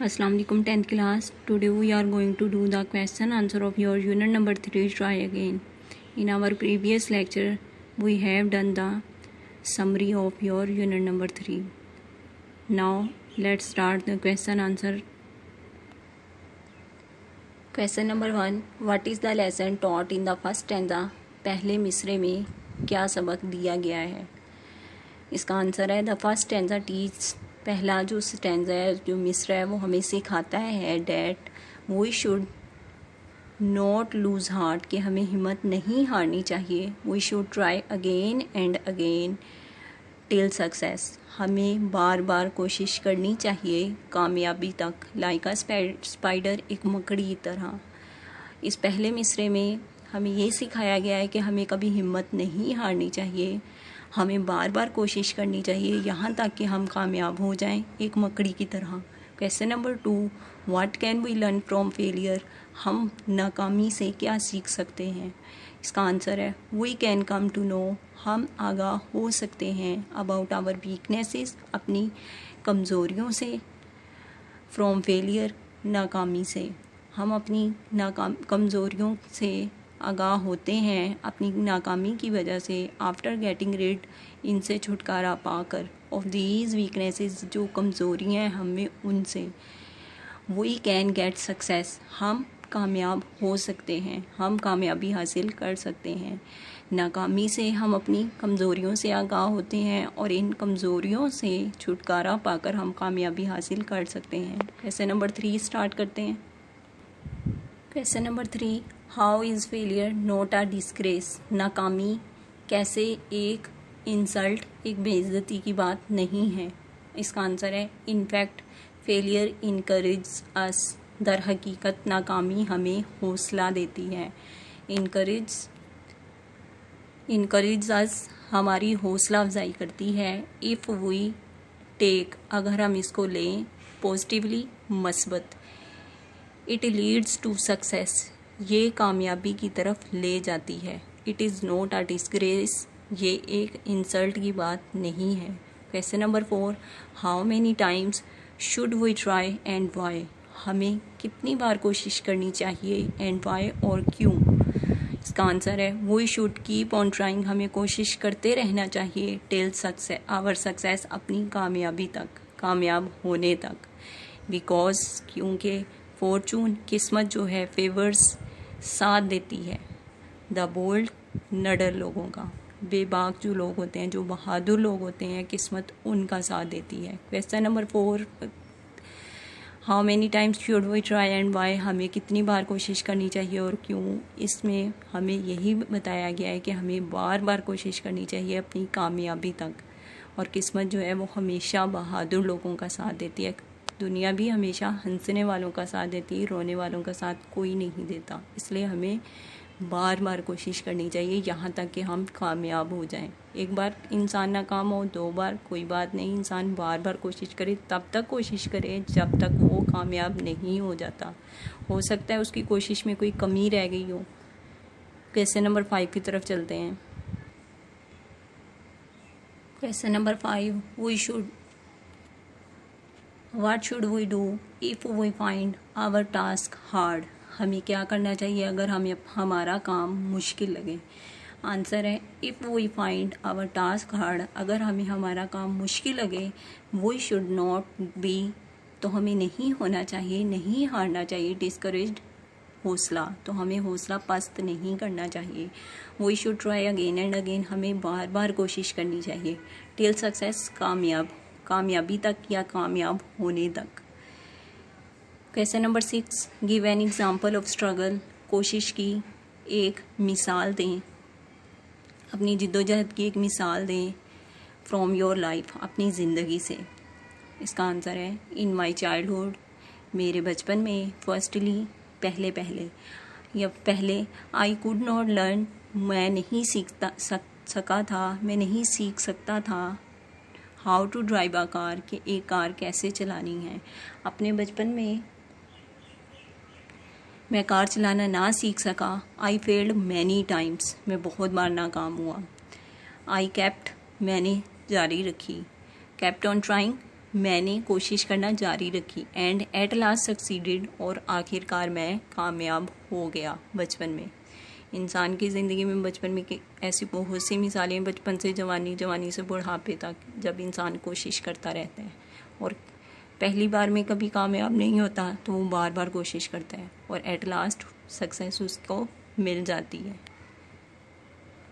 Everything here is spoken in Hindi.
Assalamu alaikum 10th class. Today we are going to do the question answer of your unit number 3 try again. In our previous lecture we have done the summary of your unit number 3. Now let's start the question answer. Question number 1. What is the lesson taught in the first stanza? पहले मिसरे में क्या सबक दिया गया है? इसका आंसर है द फर्स्ट स्टैंजा टीच। पहला जो स्टैंजा है, जो मिसरा है, वो हमें सिखाता है that we should not lose heart, कि हमें हिम्मत नहीं हारनी चाहिए। We should try again and again till success, हमें बार बार कोशिश करनी चाहिए कामयाबी तक। लाइक अ स्पाइडर, एक मकड़ी की तरह। इस पहले मिसरे में हमें ये सिखाया गया है कि हमें कभी हिम्मत नहीं हारनी चाहिए, हमें बार बार कोशिश करनी चाहिए यहाँ तक कि हम कामयाब हो जाएं एक मकड़ी की तरह। Question number 2. What can we learn from failure, हम नाकामी से क्या सीख सकते हैं? इसका आंसर है we can come to know, हम आगाह हो सकते हैं अबाउट आवर वीकनेसेस, अपनी कमज़ोरियों से। फ्रॉम फेलियर, नाकामी से, हम अपनी कमज़ोरियों से आगाह होते हैं अपनी नाकामी की वजह से। आफ्टर गेटिंग रिड, इनसे छुटकारा पाकर। ऑफ दीज वीकनेसेस, जो कमज़ोरियाँ हैं हमें उनसे। वी कैन गेट सक्सेस, हम कामयाब हो सकते हैं, हम कामयाबी हासिल कर सकते हैं। नाकामी से हम अपनी कमज़ोरियों से आगाह होते हैं और इन कमज़ोरियों से छुटकारा पाकर हम कामयाबी हासिल कर सकते हैं। क्वेश्चन नंबर 3 स्टार्ट करते हैं। Question number 3. How is failure not a disgrace, नाकामी कैसे एक इंसल्ट, एक बेइज्जती की बात नहीं है? इसका आंसर है इनफैक्ट फेलियर इनकरेज अस, दर हकीकत नाकामी हमें हौसला देती है। इनकरेज अस, हमारी हौसला अफजाई करती है। इफ़ वी टेक, अगर हम इसको लें पॉजिटिवली, मस्बत। इट लीड्स टू सक्सेस, ये कामयाबी की तरफ ले जाती है। It is not a disgrace, ये एक इंसल्ट की बात नहीं है। Question number 4. How many times should we try and why, हमें कितनी बार कोशिश करनी चाहिए एंड वाई, और क्यों? इसका आंसर है we should keep on trying, हमें कोशिश करते रहना चाहिए टिल सक्सेस, आवर सक्सेस, अपनी कामयाबी तक, कामयाब होने तक। बिकॉज, क्योंकि फॉर्चून, किस्मत जो है, फेवर्स, साथ देती है द बोल्ड, नडर लोगों का। बेबाक जो लोग होते हैं, जो बहादुर लोग होते हैं, किस्मत उनका साथ देती है। Question number 4. How many times should we try and why, हमें कितनी बार कोशिश करनी चाहिए और क्यों? इसमें हमें यही बताया गया है कि हमें बार बार कोशिश करनी चाहिए अपनी कामयाबी तक, और किस्मत जो है वो हमेशा बहादुर लोगों का साथ देती है। दुनिया भी हमेशा हंसने वालों का साथ देती है, रोने वालों का साथ कोई नहीं देता। इसलिए हमें बार बार कोशिश करनी चाहिए यहाँ तक कि हम कामयाब हो जाएं। एक बार इंसान नाकाम हो, 2 बार कोई बात नहीं, इंसान बार बार कोशिश करे, तब तक कोशिश करे जब तक वो कामयाब नहीं हो जाता। हो सकता है उसकी कोशिश में कोई कमी रह गई हो। क्वेश्चन नंबर 5 की तरफ चलते हैं। Question number 5. What should we do if we find our task hard, हमें क्या करना चाहिए अगर हमें हमारा काम मुश्किल लगे? आंसर है if we find our task hard, अगर हमें हमारा काम मुश्किल लगे, वी शुड नॉट बी, तो हमें नहीं होना चाहिए, नहीं हारना चाहिए, डिस्करेज्ड, हौसला, तो हमें हौसला पस्त नहीं करना चाहिए। We should try again and again, हमें बार बार कोशिश करनी चाहिए टिल सक्सेस, कामयाबी तक या कामयाब होने तक। Question number 6. Give an example of struggle, कोशिश की एक मिसाल दें, अपनी जिद्दोजहद की एक मिसाल दें। फ्रॉम योर लाइफ, अपनी ज़िंदगी से। इसका आंसर है इन माई चाइल्डहुड, मेरे बचपन में। फर्स्टली, पहले। आई कुड नॉट लर्न, मैं नहीं सका था, मैं नहीं सीख सकता था। How to drive a car, कि एक कार कैसे चलानी है। अपने बचपन में मैं कार चलाना ना सीख सका। आई फेल्ड मैनी टाइम्स, मैं बहुत बार नाकाम हुआ। आई केप्ट, मैंने जारी रखी। केप्ट ऑन ट्राइंग, मैंने कोशिश करना जारी रखी एंड एट लास्ट सक्सीडेड, और आखिरकार मैं कामयाब हो गया। बचपन में इंसान की ज़िंदगी में बचपन में ऐसी बहुत सी मिसालें हैं, बचपन से जवानी, जवानी से बुढ़ापे तक, जब इंसान कोशिश करता रहता है और पहली बार में कभी कामयाब नहीं होता तो वो बार बार कोशिश करता है और एट लास्ट सक्सेस उसको मिल जाती है।